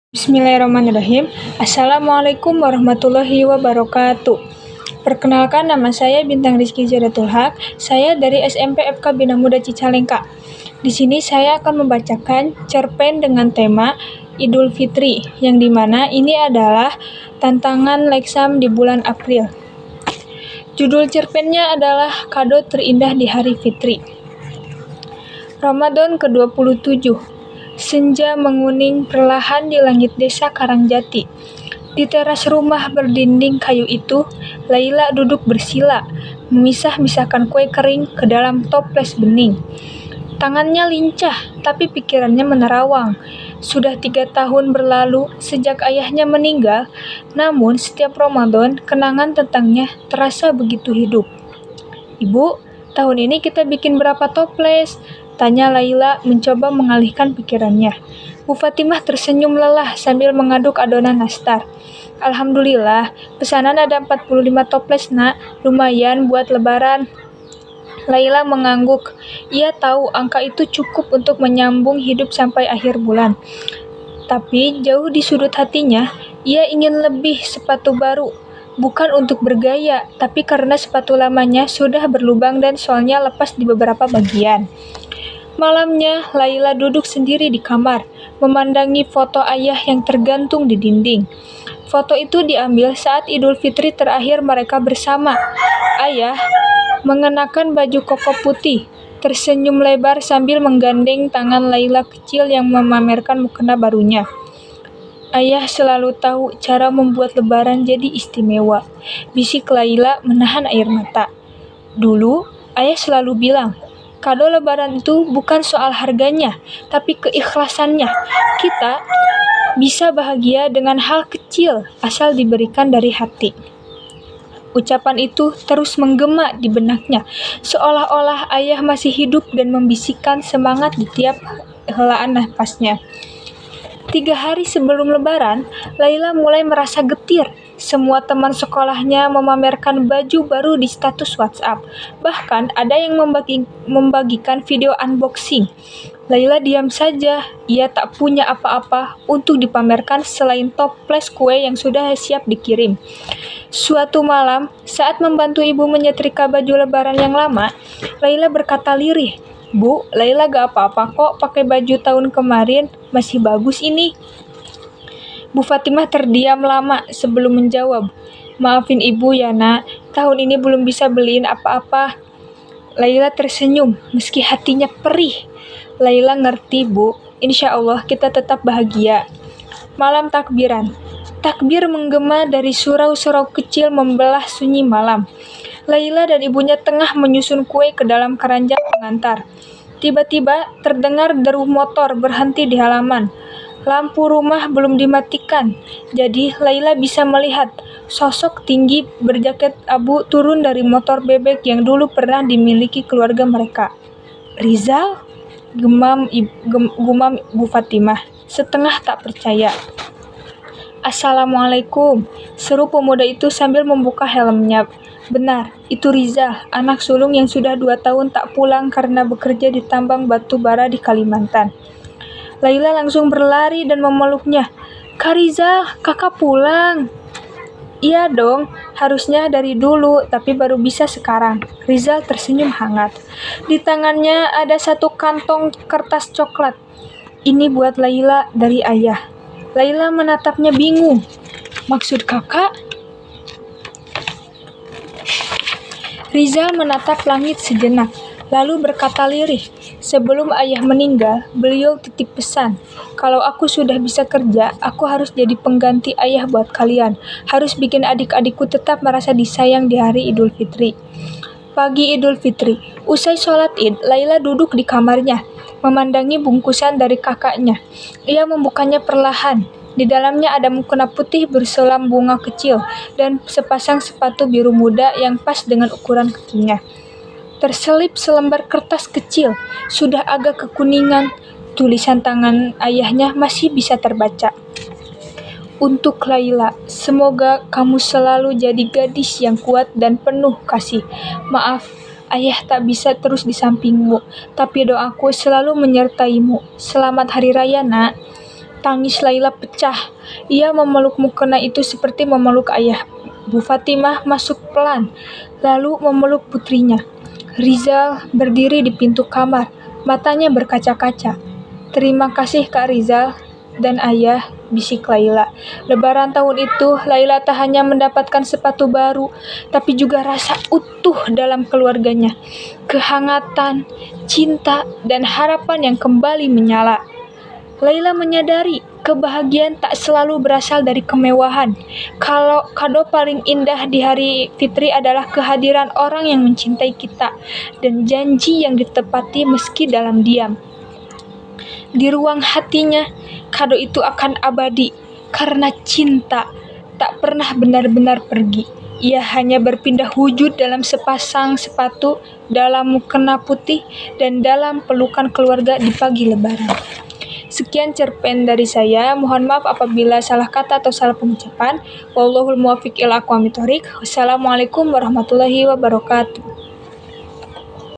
Bismillahirrahmanirrahim. Assalamualaikum warahmatullahi wabarakatuh. Perkenalkan, nama saya Bintang Rizky Jadatul Haq. Saya dari SMP FK Bina Muda Cicalengka. Di sini saya akan membacakan cerpen dengan tema Idul Fitri, yang dimana ini adalah tantangan Lexam di bulan April. Judul cerpennya adalah Kado Terindah di Hari Fitri. Ramadan ke-27. Senja menguning perlahan di langit desa Karangjati. Di teras rumah berdinding kayu itu, Laila duduk bersila, memisah-misahkan kue kering ke dalam toples bening. Tangannya lincah, tapi pikirannya menerawang. Sudah 3 tahun berlalu sejak ayahnya meninggal, namun setiap Ramadan, kenangan tentangnya terasa begitu hidup. "Ibu, tahun ini kita bikin berapa toples?" tanya Laila mencoba mengalihkan pikirannya. Bu Fatimah tersenyum lelah sambil mengaduk adonan nastar. "Alhamdulillah, pesanan ada 45 toples, Nak. Lumayan buat lebaran." Laila mengangguk. Ia tahu angka itu cukup untuk menyambung hidup sampai akhir bulan. Tapi jauh di sudut hatinya, ia ingin lebih sepatu baru. Bukan untuk bergaya, tapi karena sepatu lamanya sudah berlubang dan solnya lepas di beberapa bagian. Malamnya, Laila duduk sendiri di kamar, memandangi foto ayah yang tergantung di dinding. Foto itu diambil saat Idul Fitri terakhir mereka bersama. Ayah mengenakan baju koko putih, tersenyum lebar sambil menggandeng tangan Laila kecil yang memamerkan mukena barunya. "Ayah selalu tahu cara membuat lebaran jadi istimewa," bisik Laila menahan air mata. "Dulu, ayah selalu bilang, kado lebaran itu bukan soal harganya, tapi keikhlasannya. Kita bisa bahagia dengan hal kecil asal diberikan dari hati." Ucapan itu terus menggema di benaknya, seolah-olah ayah masih hidup dan membisikkan semangat di tiap helaan nafasnya. 3 hari sebelum lebaran, Laila mulai merasa getir. Semua teman sekolahnya memamerkan baju baru di status WhatsApp. Bahkan ada yang membagikan video unboxing. Laila diam saja. Ia tak punya apa-apa untuk dipamerkan selain toples kue yang sudah siap dikirim. Suatu malam, saat membantu ibu menyetrika baju lebaran yang lama, Laila berkata lirih, "Bu, Laila gak apa-apa kok pakai baju tahun kemarin, masih bagus ini." Bu Fatimah terdiam lama sebelum menjawab, "Maafin ibu ya, Nak, tahun ini belum bisa beliin apa-apa." Laila tersenyum, meski hatinya perih. "Laila ngerti, Bu. Insya Allah kita tetap bahagia." Malam takbiran. Takbir menggema dari surau-surau kecil membelah sunyi malam. Laila dan ibunya tengah menyusun kue ke dalam keranjang pengantar. Tiba-tiba terdengar deru motor berhenti di halaman. Lampu rumah belum dimatikan, jadi Laila bisa melihat sosok tinggi berjaket abu turun dari motor bebek yang dulu pernah dimiliki keluarga mereka. "Rizal?" gumam Bu Fatimah, setengah tak percaya. "Assalamualaikum," seru pemuda itu sambil membuka helmnya. Benar, itu Rizal, anak sulung yang sudah 2 tahun tak pulang karena bekerja di tambang batu bara di Kalimantan. Laila langsung berlari dan memeluknya. "Kak Rizal, kakak pulang." "Iya dong, harusnya dari dulu, tapi baru bisa sekarang." Rizal tersenyum hangat. Di tangannya ada satu kantong kertas coklat. "Ini buat Laila dari ayah." Laila menatapnya bingung. "Maksud kakak?" Rizal menatap langit sejenak, lalu berkata lirih, "Sebelum ayah meninggal, beliau titip pesan. Kalau aku sudah bisa kerja, aku harus jadi pengganti ayah buat kalian. Harus bikin adik-adikku tetap merasa disayang di hari Idul Fitri." Pagi Idul Fitri, usai sholat Id, Laila duduk di kamarnya, memandangi bungkusan dari kakaknya. Ia membukanya perlahan. Di dalamnya ada mukena putih berselam bunga kecil dan sepasang sepatu biru muda yang pas dengan ukuran kakinya. Terselip selembar kertas kecil, sudah agak kekuningan. Tulisan tangan ayahnya masih bisa terbaca. "Untuk Laila, semoga kamu selalu jadi gadis yang kuat dan penuh kasih. Maaf, ayah tak bisa terus di sampingmu, tapi doaku selalu menyertaimu. Selamat Hari Raya, Nak." Tangis Laila pecah. Ia memeluk mukena itu seperti memeluk ayah. Bu Fatimah masuk pelan, lalu memeluk putrinya. Rizal berdiri di pintu kamar, matanya berkaca-kaca. "Terima kasih Kak Rizal dan Ayah," bisik Laila. Lebaran tahun itu, Laila tak hanya mendapatkan sepatu baru, tapi juga rasa utuh dalam keluarganya. Kehangatan, cinta, dan harapan yang kembali menyala. Laila menyadari kebahagiaan tak selalu berasal dari kemewahan. Kalau kado paling indah di hari fitri adalah kehadiran orang yang mencintai kita dan janji yang ditepati meski dalam diam. Di ruang hatinya, kado itu akan abadi karena cinta tak pernah benar-benar pergi. Ia hanya berpindah wujud dalam sepasang sepatu, dalam mukena putih, dan dalam pelukan keluarga di pagi Lebaran. Sekian cerpen dari saya. Mohon maaf apabila salah kata atau salah pengucapan. Wallahul muwaffiq ila aqwamit thoriq. Wassalamualaikum warahmatullahi wabarakatuh.